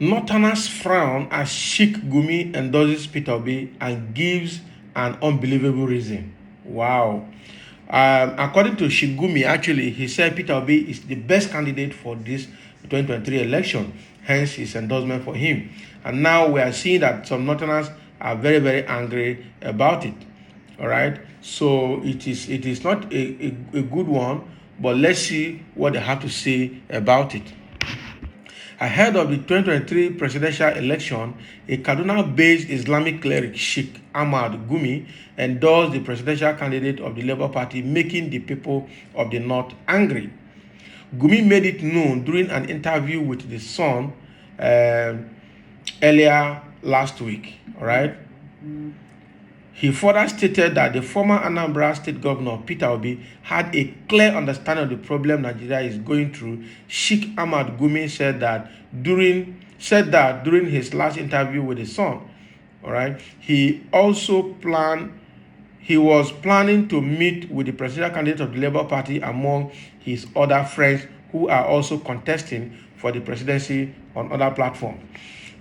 Northerners frown as Sheik Gumi endorses Peter Obi and gives an unbelievable reason. Wow. According to Sheik Gumi, actually, he said Peter Obi is the best candidate for this 2023 election, hence his endorsement for him. And now we are seeing that some Northerners are very, very angry about it. All right. So it is not a good one, but let's see what they have to say about it. Ahead of the 2023 presidential election, a Kaduna-based Islamic cleric, Sheik Ahmad Gumi, endorsed the presidential candidate of the Labour Party, making the people of the North angry. Gumi made it known during an interview with The Sun earlier last week. All right. He further stated that the former Anambra State Governor Peter Obi had a clear understanding of the problem Nigeria is going through. Sheik Ahmad Gumi said that during his last interview with The Sun. All right, he was planning to meet with the presidential candidate of the Labour Party among his other friends who are also contesting for the presidency on other platforms.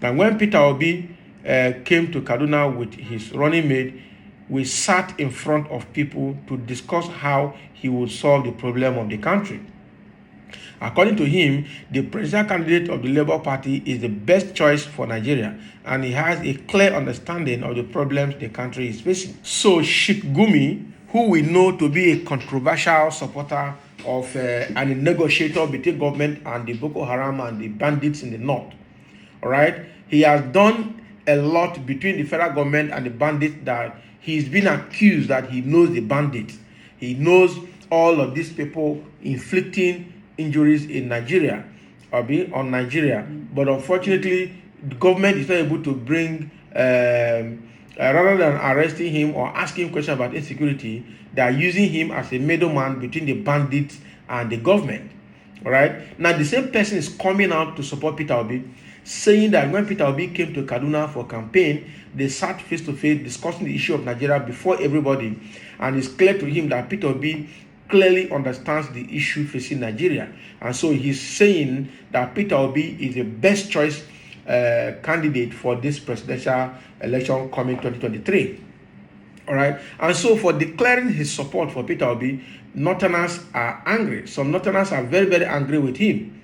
Now, when Peter Obi came to Kaduna with his running mate, we sat in front of people to discuss how he would solve the problem of the country. According to him, the presidential candidate of the Labour Party is the best choice for Nigeria, and he has a clear understanding of the problems the country is facing. So Sheik Gumi, who we know to be a controversial supporter of and a negotiator between government and the Boko Haram and the bandits in the north, all right, he has done a lot between the federal government and the bandits that he's been accused that he knows the bandits. He knows all of these people inflicting injuries in Nigeria on Nigeria. But unfortunately, the government is not able to bring, rather than arresting him or asking questions about insecurity, they are using him as a middleman between the bandits and the government. All right. Now, the same person is coming out to support Peter Obi, saying that when Peter Obi came to Kaduna for campaign, they sat face to face discussing the issue of Nigeria before everybody, and it's clear to him that Peter Obi clearly understands the issue facing Nigeria, and so he's saying that Peter Obi is the best choice candidate for this presidential election coming 2023. All right, and so for declaring his support for Peter Obi, Northerners are angry. Some Northerners are very, very angry with him.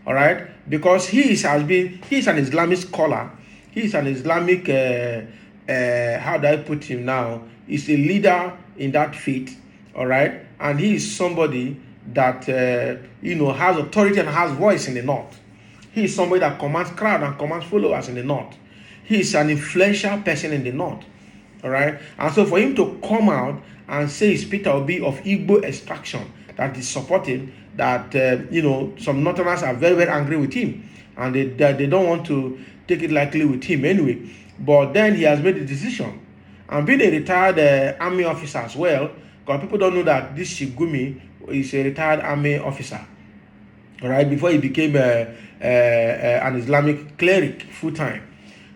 All right, because he's an Islamic scholar. He's an Islamic, how do I put him now? He's a leader in that faith. All right, and he is somebody that has authority and has voice in the north. He is somebody that commands crowd and commands followers in the north. He is an influential person in the north. All right, and so for him to come out and say it's Peter Obi of Igbo extraction that is supporting that, some Northerners are very, very angry with him, and they don't want to take it lightly with him anyway. But then he has made a decision, and being a retired army officer as well, because people don't know that this Sheik Gumi is a retired army officer. All right, before he became an Islamic cleric full-time.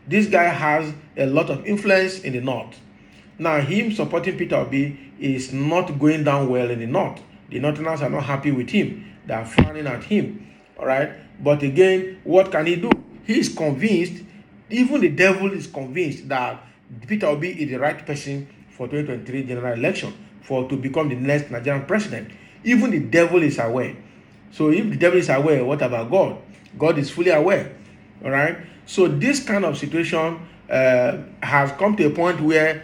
This guy has a lot of influence in the north. Now, him supporting Peter Obi is not going down well in the north. The Northerners are not happy with him. They are frowning at him. All right. But again, what can he do? He is convinced, even the devil is convinced that Peter Obi is the right person for 2023 general election to become the next Nigerian president. Even the devil is aware. So if the devil is aware, what about God? God is fully aware. All right. So this kind of situation has come to a point where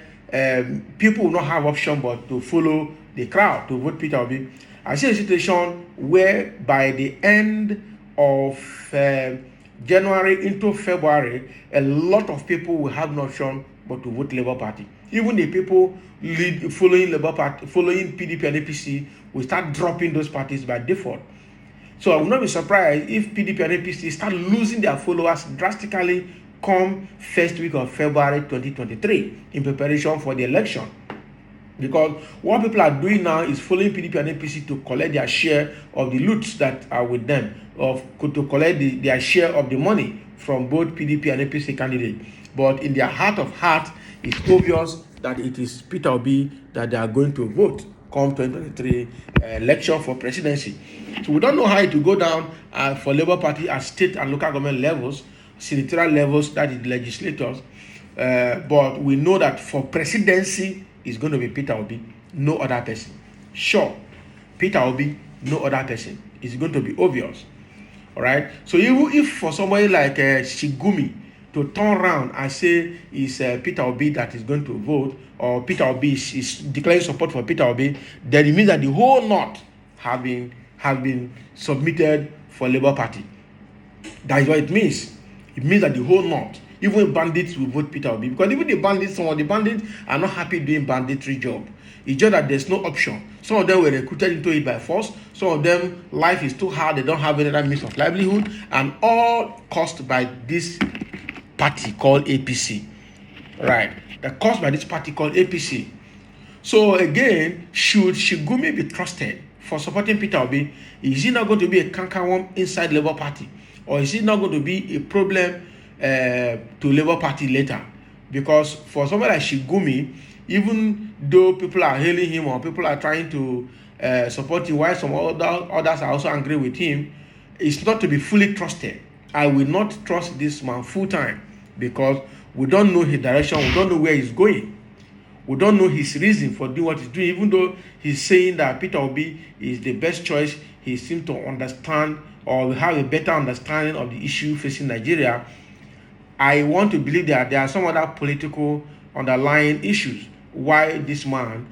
people will not have option but to follow the crowd to vote Peter Obi. I see a situation where by the end of January into February, a lot of people will have no option but to vote Labour Party. Even the people following Labour Party, following PDP and APC, will start dropping those parties by default. So I will not be surprised if PDP and APC start losing their followers drastically come first week of February 2023 in preparation for the election. Because what people are doing now is following PDP and APC to collect their share of the loots that are with them, to collect their share of the money from both PDP and APC candidates. But in their heart of heart, it's obvious that it is Peter Obi that they are going to vote come 2023 election for presidency. So we don't know how it will go down for Labour Party at state and local government levels, senatorial levels, that is legislators. But we know that for presidency, it's going to be Peter Obi, no other person. Sure, Peter Obi, no other person. It's going to be obvious. All right. So even if for somebody like Gumi to turn around and say it's Peter Obi that is going to vote, or Peter Obi is declaring support for Peter Obi, then it means that the whole North have been submitted for Labour Party. That is what it means. It means that the whole North, even bandits, will vote Peter Obi, because even the bandits, some of the bandits are not happy doing banditry job. It's just that there's no option. Some of them were recruited into it by force. Some of them, life is too hard. They don't have any other means of livelihood, and all caused by this party called APC. Right? The caused by this party called APC. So again, should Gumi be trusted for supporting Peter Obi? Is he not going to be a cankerworm inside Labour Party, or is he not going to be a problem to Labour Party later? Because for somebody like Gumi, even though people are hailing him or people are trying to support him, while some others are also angry with him, it's not to be fully trusted. I will not trust this man full time, because we don't know his direction, we don't know where he's going. We don't know his reason for doing what he's doing. Even though he's saying that Peter Obi is the best choice, he seems to understand or have a better understanding of the issue facing Nigeria. I want to believe that there are some other political underlying issues why this man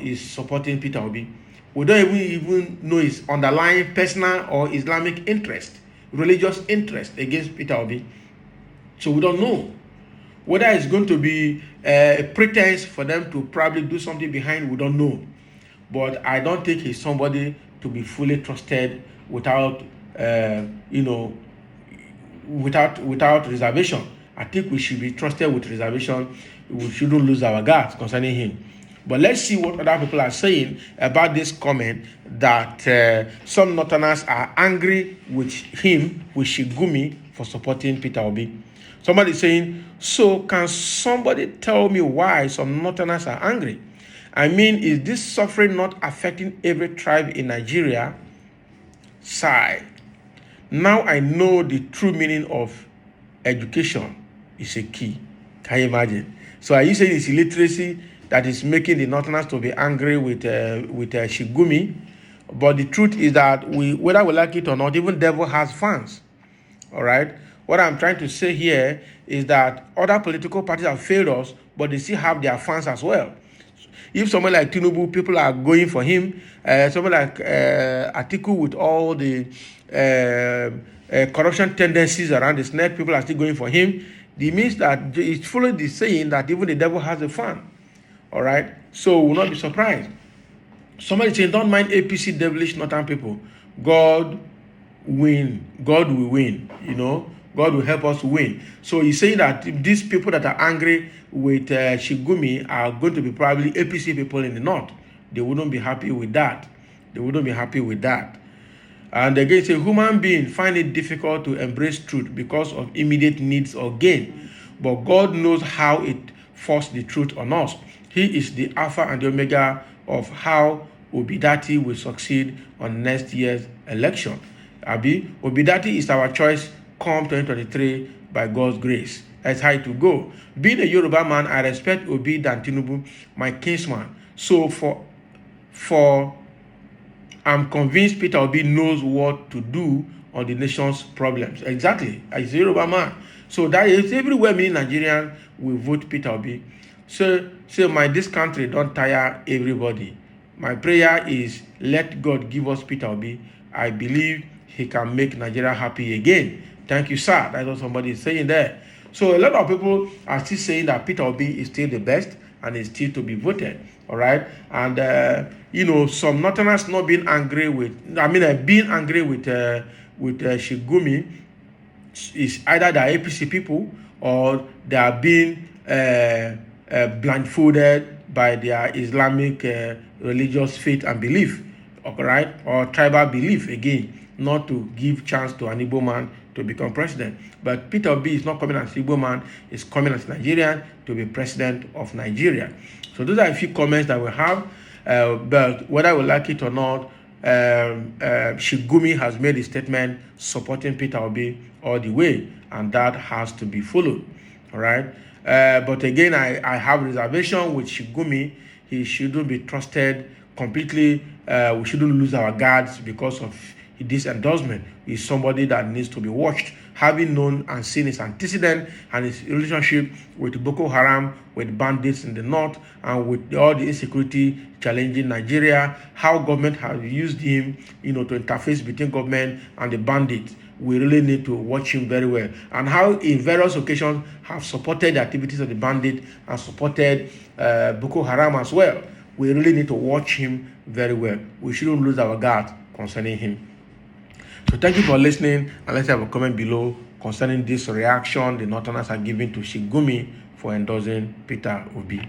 is supporting Peter Obi. We don't even know his underlying personal or Islamic interest, religious interest against Peter Obi. So we don't know whether it's going to be a pretense for them to probably do something behind. We don't know. But I don't think he's somebody to be fully trusted without without reservation. I think we should be trusted with reservation. We shouldn't lose our guards concerning him. But let's see what other people are saying about this comment that some Northerners are angry with him, with Gumi, for supporting Peter Obi. Somebody saying, so can somebody tell me why some Northerners are angry? I mean, is this suffering not affecting every tribe in Nigeria? Sigh. Now I know the true meaning of education is a key. Can you imagine? So are you saying it's illiteracy that is making the Northerners to be angry with Gumi? But the truth is that whether we like it or not, even devil has fans. All right? What I'm trying to say here is that other political parties have failed us, but they still have their fans as well. If someone like Tinubu, people are going for him. Someone like Atiku, with all the corruption tendencies around the snake, people are still going for him. It means that it's following the saying that even the devil has a fan. All right? So we'll not be surprised. Somebody saying, don't mind APC devilish northern people. God will win, God will help us win. So he's saying that these people that are angry with Gumi are going to be probably APC people in the north. They wouldn't be happy with that. And again, say human beings find it difficult to embrace truth because of immediate needs or gain. But God knows how it forces the truth on us. He is the Alpha and the Omega of how Obidati will succeed on next year's election. Obidati is our choice come 2023 by God's grace. That's how it will go. Being a Yoruba man, I respect Obi than Tinubu, my kinsman. So I'm convinced Peter Obi knows what to do on the nation's problems. Exactly. As a Yoruba man. So that is everywhere me Nigerian will vote Peter Obi. So this country don't tire everybody. My prayer is let God give us Peter Obi. I believe he can make Nigeria happy again. Thank you, sir. That's what somebody is saying there. So a lot of people are still saying that Peter Obi is still the best and is still to be voted. All right. And, some Northerners not being angry with, being angry with Gumi is either the APC people or they are being blindfolded by their Islamic religious faith and belief. All right. Or tribal belief again, not to give chance to an Igbo man to become president. But Peter Obi is not coming as Igbo man, he's coming as Nigerian to be president of Nigeria. So those are a few comments that we have. But whether we like it or not, Sheik Gumi has made a statement supporting Peter Obi all the way, and that has to be followed. All right. But again, I have reservation with Sheik Gumi. He shouldn't be trusted completely. We shouldn't lose our guards because of this endorsement. He's somebody that needs to be watched, having known and seen his antecedent and his relationship with Boko Haram, with bandits in the north, and with all the insecurity challenging Nigeria, how government has used him, to interface between government and the bandits. We really need to watch him very well, and how in various occasions have supported the activities of the bandit and supported Boko Haram as well. We really need to watch him very well. We shouldn't lose our guard concerning him. So thank you for listening, and let's have a comment below concerning this reaction the Northerners are giving to Sheik Gumi for endorsing Peter Obi.